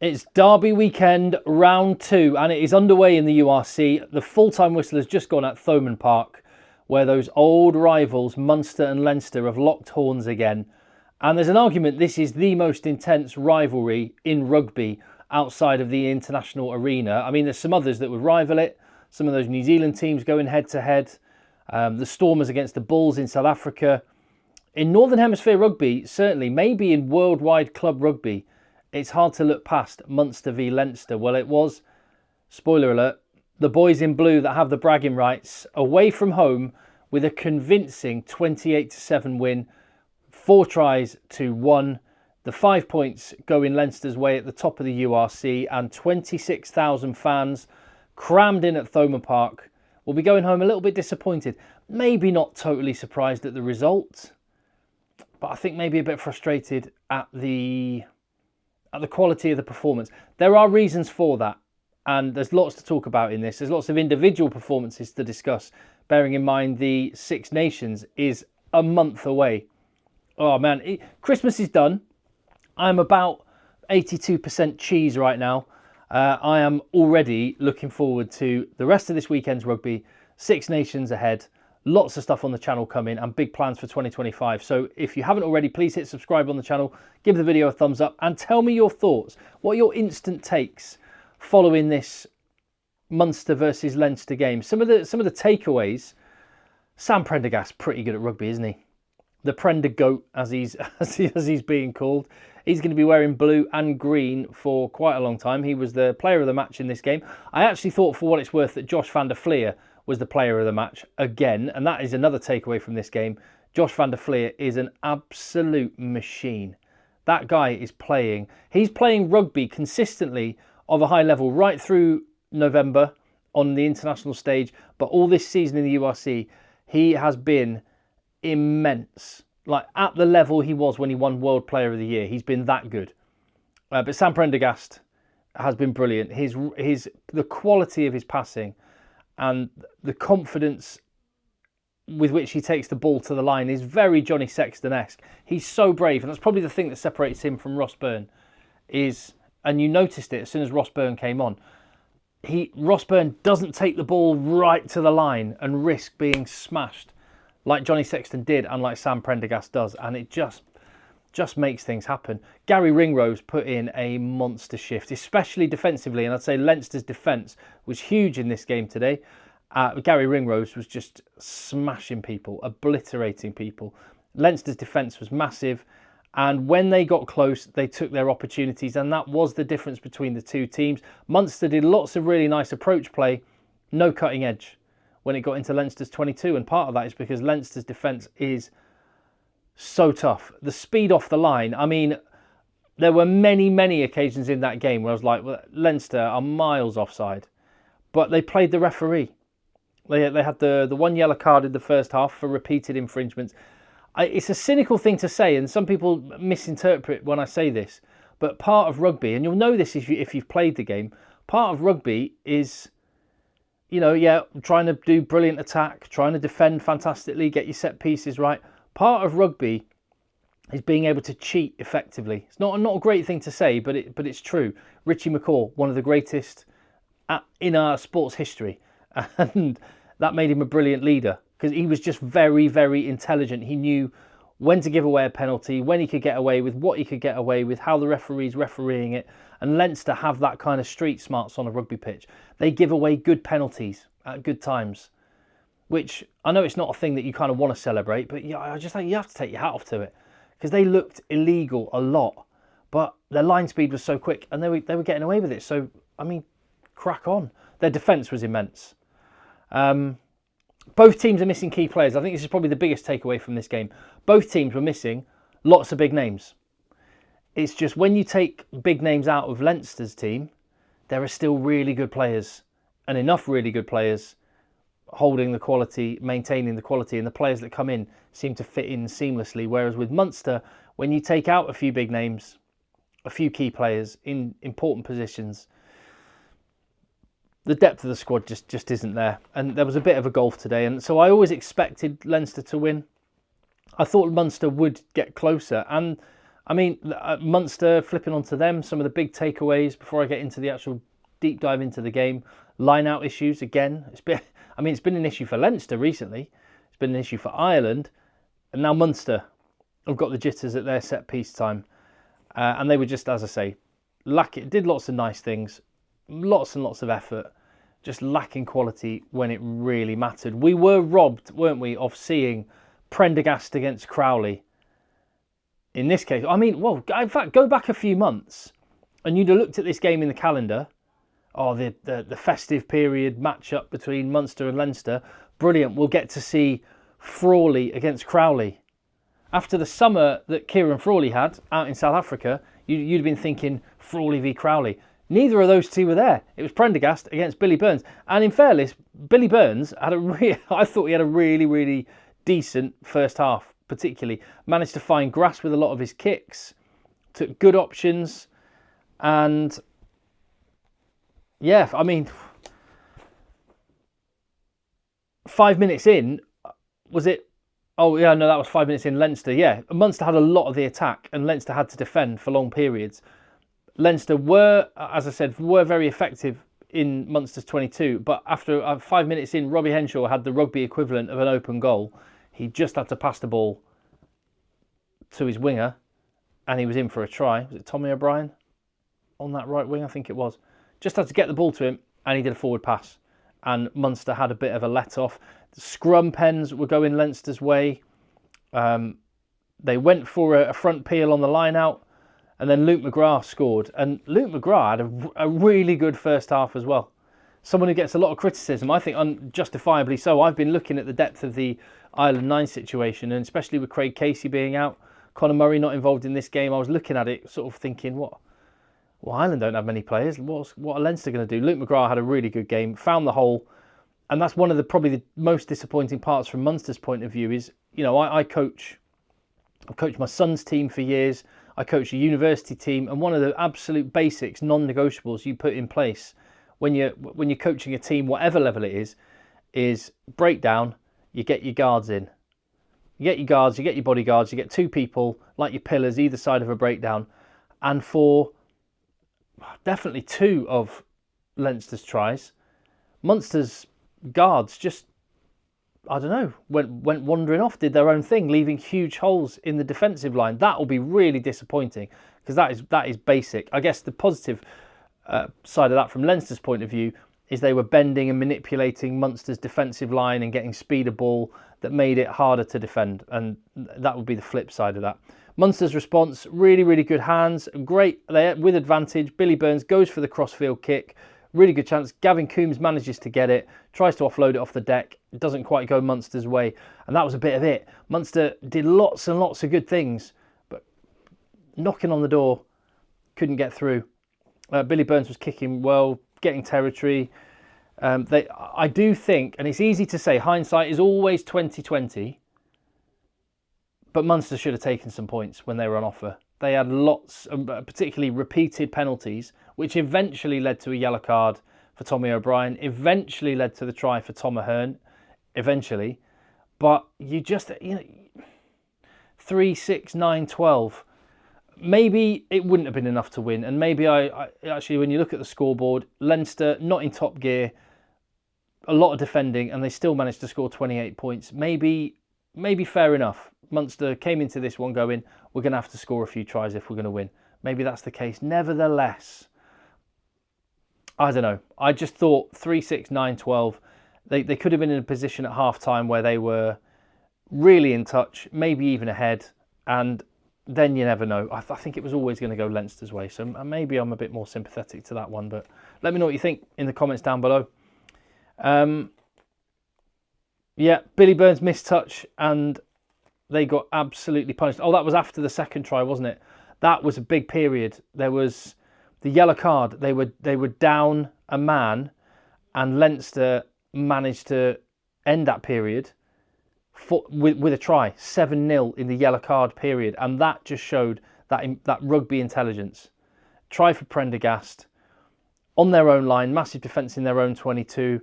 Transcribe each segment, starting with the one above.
It's Derby weekend, round 2, and it is underway in the URC. The full-time whistle has just gone at Thomond Park, where those old rivals, Munster and Leinster, have locked horns again. And there's an argument this is the most intense rivalry in rugby outside of the international arena. I mean, there's some others that would rival it. Some of those New Zealand teams going head-to-head. The Stormers against the Bulls in South Africa. In Northern Hemisphere rugby, certainly, maybe in worldwide club rugby, it's hard to look past Munster v Leinster. Well, it was, spoiler alert, the boys in blue that have the bragging rights away from home with a convincing 28-7 win, 4 tries to 1. The 5 points go in Leinster's way at the top of the URC, and 26,000 fans crammed in at Thomond Park will be going home a little bit disappointed. Maybe not totally surprised at the result, but I think maybe a bit frustrated at the quality of the performance. There are reasons for that, and there's lots to talk about in this. There's lots of individual performances to discuss, bearing in mind the Six Nations is a month away. Oh man, Christmas is done. I'm about 82% cheese right now. I am already looking forward to the rest of this weekend's rugby. Six Nations ahead. Lots of stuff on the channel coming and big plans for 2025. So if you haven't already, please hit subscribe on the channel, give the video a thumbs up and tell me your thoughts. What are your instant takes following this Munster versus Leinster game? Some of the takeaways. Sam Prendergast, pretty good at rugby, isn't he? The Prender Goat, as he's being called. He's going to be wearing blue and green for quite a long time. He was the player of the match in this game. I actually thought, for what it's worth, that Josh van der Fleer was the player of the match again, and that is another takeaway from this game. Josh van der Fleer is an absolute machine. That guy is playing. He's playing rugby consistently of a high level right through November on the international stage, but all this season in the URC, he has been immense. Like at the level he was when he won World Player of the Year. He's been that good. But Sam Prendergast has been brilliant. The quality of his passing and the confidence with which he takes the ball to the line is very Johnny Sexton-esque. He's so brave, and that's probably the thing that separates him from Ross Byrne. And you noticed it as soon as Ross Byrne came on. Ross Byrne doesn't take the ball right to the line and risk being smashed like Johnny Sexton did and like Sam Prendergast does, and it just makes things happen. Gary Ringrose put in a monster shift, especially defensively, and I'd say Leinster's defence was huge in this game today. Gary Ringrose was just smashing people, obliterating people. Leinster's defence was massive, and when they got close, they took their opportunities, and that was the difference between the two teams. Munster did lots of really nice approach play, no cutting edge when it got into Leinster's 22, and part of that is because Leinster's defence is so tough. The speed off the line, I mean, there were many occasions in that game where I was like, well, Leinster are miles offside. But they played the referee. They had the one yellow card in the first half for repeated infringements. It's a cynical thing to say, and some people misinterpret when I say this, but part of rugby, and you'll know this if you've played the game, part of rugby is, trying to do brilliant attack, trying to defend fantastically, get your set pieces right. Part of rugby is being able to cheat effectively. It's not a great thing to say, but it's true. Richie McCaw, one of the greatest in our sports history, and that made him a brilliant leader because he was just very intelligent. He knew when to give away a penalty, when he could get away with, what he could get away with, how the referee's refereeing it. And Leinster have that kind of street smarts on a rugby pitch. They give away good penalties at good times, which I know it's not a thing that you kind of want to celebrate, but I just think you have to take your hat off to it because they looked illegal a lot, but their line speed was so quick and they were getting away with it. So, I mean, crack on. Their defence was immense. Both teams are missing key players. I think this is probably the biggest takeaway from this game. Both teams were missing lots of big names. It's just when you take big names out of Leinster's team, there are still really good players and enough really good players holding the quality, maintaining the quality, and the players that come in seem to fit in seamlessly. Whereas with Munster, when you take out a few big names, a few key players in important positions, the depth of the squad just isn't there. And there was a bit of a gulf today. And so I always expected Leinster to win. I thought Munster would get closer. And I mean, Munster, flipping onto them, some of the big takeaways before I get into the actual deep dive into the game. Line-out issues, again. It's been an issue for Leinster recently. It's been an issue for Ireland. And now Munster have got the jitters at their set-piece time. And they were just, as I say, did lots of nice things. Lots and lots of effort. Just lacking quality when it really mattered. We were robbed, weren't we, of seeing Prendergast against Crowley. In this case, I mean, well, in fact, go back a few months and you'd have looked at this game in the calendar. Oh, the festive period match-up between Munster and Leinster. Brilliant. We'll get to see Frawley against Crowley. After the summer that Kieran Frawley had out in South Africa, you'd have been thinking Frawley v Crowley. Neither of those two were there. It was Prendergast against Billy Burns. And in fairness, Billy Burns I thought he had a really, really decent first half. Particularly managed to find grass with a lot of his kicks, took good options, and yeah, I mean, 5 minutes in, was it? Oh yeah, no, that was 5 minutes in. Leinster, yeah, Munster had a lot of the attack, and Leinster had to defend for long periods. Leinster were, as I said, very effective in Munster's 22, but after 5 minutes in, Robbie Henshaw had the rugby equivalent of an open goal. He just had to pass the ball to his winger, and he was in for a try. Was it Tommy O'Brien on that right wing? I think it was. Just had to get the ball to him, and he did a forward pass. And Munster had a bit of a let-off. The scrum pens were going Leinster's way. They went for a front peel on the line-out, and then Luke McGrath scored. And Luke McGrath had a really good first half as well. Someone who gets a lot of criticism, I think unjustifiably so. I've been looking at the depth of the Ireland 9 situation, and especially with Craig Casey being out, Conor Murray not involved in this game, I was looking at it sort of thinking, well, Ireland don't have many players. What are Leinster going to do? Luke McGrath had a really good game, found the hole, and that's one of the probably the most disappointing parts from Munster's point of view is, you know, I've coached my son's team for years. I coach a university team, and one of the absolute basics, non-negotiables you put in place when you're coaching a team, whatever level it is breakdown. You get your guards in. You get your guards, you get your bodyguards, you get two people like your pillars either side of a breakdown. And for definitely two of Leinster's tries, Munster's guards just, I don't know, went wandering off, did their own thing, leaving huge holes in the defensive line. That will be really disappointing because that is basic. I guess the positive side of that from Leinster's point of view is they were bending and manipulating Munster's defensive line and getting speed of ball that made it harder to defend, and that would be the flip side of that. Munster's response, really, really good hands, great there with advantage. Billy Burns goes for the crossfield kick, really good chance. Gavin Coombs manages to get it, tries to offload it off the deck, it doesn't quite go Munster's way, and that was a bit of it. Munster did lots and lots of good things, but knocking on the door, couldn't get through. Billy Burns was kicking well, getting territory. I do think, and it's easy to say, hindsight is always 20/20, but Munster should have taken some points when they were on offer. They had lots, particularly repeated penalties, which eventually led to a yellow card for Tommy O'Brien, eventually led to the try for Tom Ahern, eventually. But you just, 3, 6, 9, 12. Maybe it wouldn't have been enough to win, and maybe I actually, when you look at the scoreboard, Leinster not in top gear, a lot of defending, and they still managed to score 28 points. Maybe fair enough. Munster came into this one going, we're going to have to score a few tries if we're going to win. Maybe that's the case. Nevertheless, I don't know. I just thought 3, 6, 9, 12. They could have been in a position at half-time where they were really in touch, maybe even ahead, and then you never know. I think it was always going to go Leinster's way, so maybe I'm a bit more sympathetic to that one, but let me know what you think in the comments down below. Yeah, Billy Burns missed touch, and they got absolutely punished. Oh, that was after the second try, wasn't it? That was a big period. There was the yellow card. They were down a man, and Leinster managed to end that period with a try, 7-0 in the yellow card period, and that just showed that rugby intelligence. Try for Prendergast on their own line, massive defence in their own 22,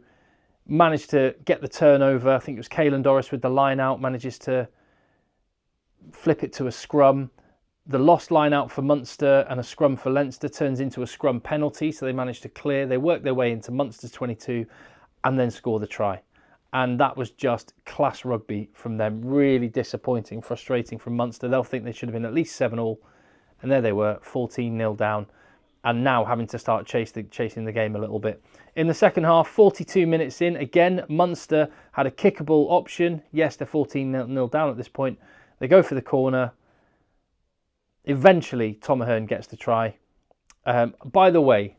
managed to get the turnover. I think it was Caelan Doris with the line out, manages to flip it to a scrum. The lost line out for Munster and a scrum for Leinster turns into a scrum penalty, so they managed to clear. They work their way into Munster's 22 and then score the try. And that was just class rugby from them. Really disappointing, frustrating from Munster. They'll think they should have been at least 7-7, and there they were, 14-0 down, and now having to start chasing the game a little bit. In the second half, 42 minutes in, again, Munster had a kickable option. Yes, they're 14-0 down at this point. They go for the corner. Eventually, Tom Ahern gets the try. By the way,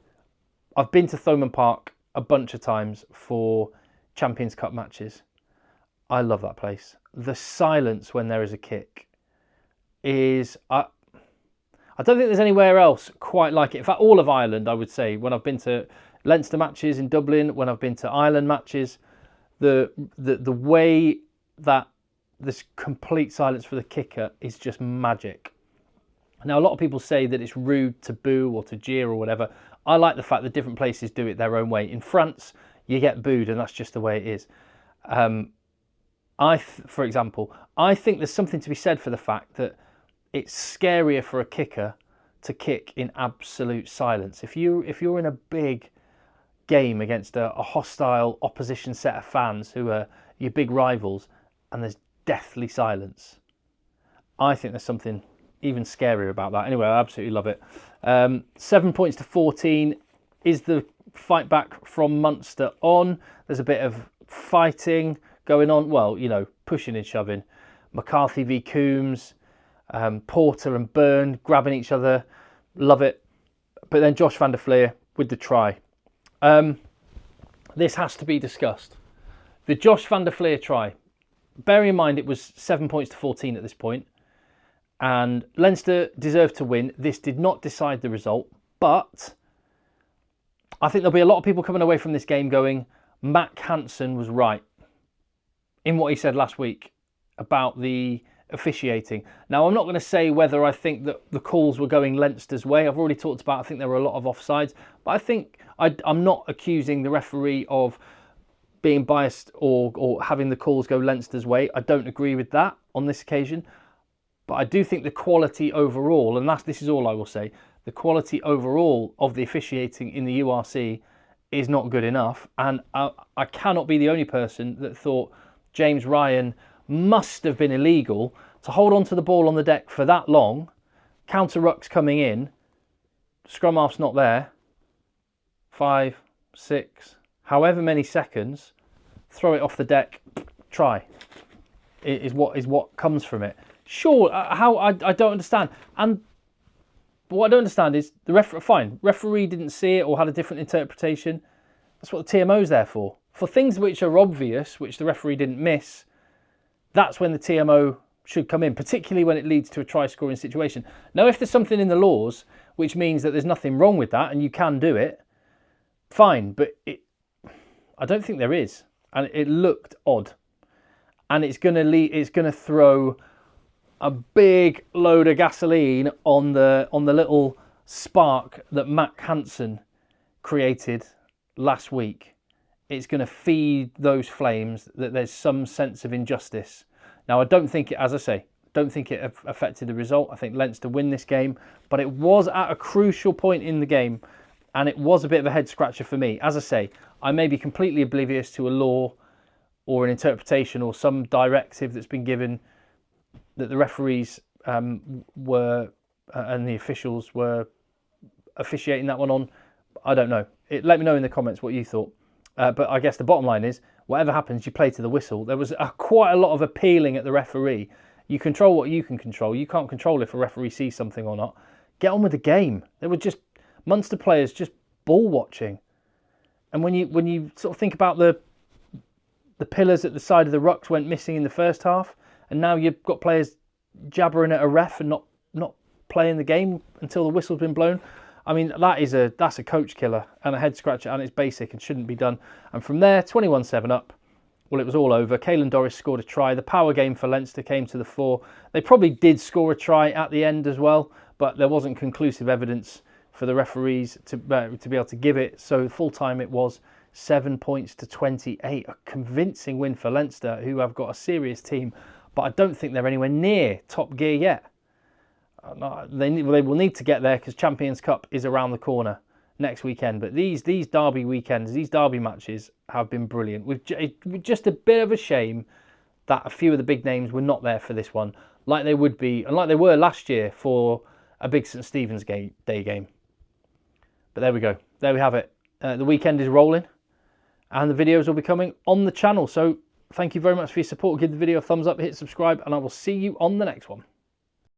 I've been to Thomond Park a bunch of times for Champions Cup matches. I love that place. The silence when there is a kick is... I don't think there's anywhere else quite like it. In fact, all of Ireland, I would say, when I've been to Leinster matches in Dublin, when I've been to Ireland matches, the way that this complete silence for the kicker is just magic. Now, a lot of people say that it's rude to boo or to jeer or whatever. I like the fact that different places do it their own way. In France, you get booed, and that's just the way it is. For example, I think there's something to be said for the fact that it's scarier for a kicker to kick in absolute silence. If you're in a big game against a hostile opposition set of fans who are your big rivals, and there's deathly silence, I think there's something even scarier about that. Anyway, I absolutely love it. 7 points to 14 is the fight back from Munster on. There's a bit of fighting going on. Well, pushing and shoving. McCarthy v Coombs, Porter and Byrne grabbing each other. Love it. But then Josh van der Fleer with the try. This has to be discussed. The Josh van der Fleer try. Bearing in mind it was 7 points to 14 at this point, and Leinster deserved to win. This did not decide the result, but I think there'll be a lot of people coming away from this game going, Mack Hansen was right in what he said last week about the officiating. Now, I'm not going to say whether I think that the calls were going Leinster's way. I've already talked about, I think there were a lot of offsides, but I think I'm not accusing the referee of being biased or having the calls go Leinster's way. I don't agree with that on this occasion, but I do think the quality overall, and this is all I will say, the quality overall of the officiating in the URC is not good enough. And I cannot be the only person that thought James Ryan must have been illegal to hold on to the ball on the deck for that long, counter rucks coming in, scrum half's not there, 5, 6, however many seconds, throw it off the deck, try, is what comes from it. Sure, how I don't understand. And what I don't understand is the referee didn't see it or had a different interpretation. That's what the TMO's there for. For things which are obvious, which the referee didn't miss, that's when the TMO should come in, particularly when it leads to a try-scoring situation. Now, if there's something in the laws which means that there's nothing wrong with that and you can do it, fine, but I don't think there is. And it looked odd. And it's going to throw a big load of gasoline on the little spark that Mack Hansen created last week. It's going to feed those flames that there's some sense of injustice. Now, I don't think it, as I say, don't think it affected the result. I think Leinster win this game, but it was at a crucial point in the game, and it was a bit of a head scratcher for me. As I say, I may be completely oblivious to a law or an interpretation or some directive that's been given that the referees were and the officials were officiating that one on. I don't know. Let me know in the comments what you thought. But I guess the bottom line is, whatever happens, you play to the whistle. There was quite a lot of appealing at the referee. You control what you can control. You can't control if a referee sees something or not. Get on with the game. There were just Munster players just ball watching. And when you sort of think about the pillars at the side of the rucks went missing in the first half, and now you've got players jabbering at a ref and not playing the game until the whistle's been blown. I mean, that's a coach killer and a head scratcher, and it's basic and shouldn't be done. And from there, 21-7 up. Well, it was all over. Caelan Doris scored a try. The power game for Leinster came to the fore. They probably did score a try at the end as well, but there wasn't conclusive evidence for the referees to be able to give it. So full time it was 7 points to 28. A convincing win for Leinster, who have got a serious team, but I don't think they're anywhere near top gear yet. They will need to get there because Champions Cup is around the corner next weekend. But these derby weekends, these derby matches have been brilliant. With just a bit of a shame that a few of the big names were not there for this one, like they would be, and like they were last year for a big St Stephen's Day game. But there we go. There we have it. The weekend is rolling, and the videos will be coming on the channel. So thank you very much for your support. Give the video a thumbs up, hit subscribe, and I will see you on the next one.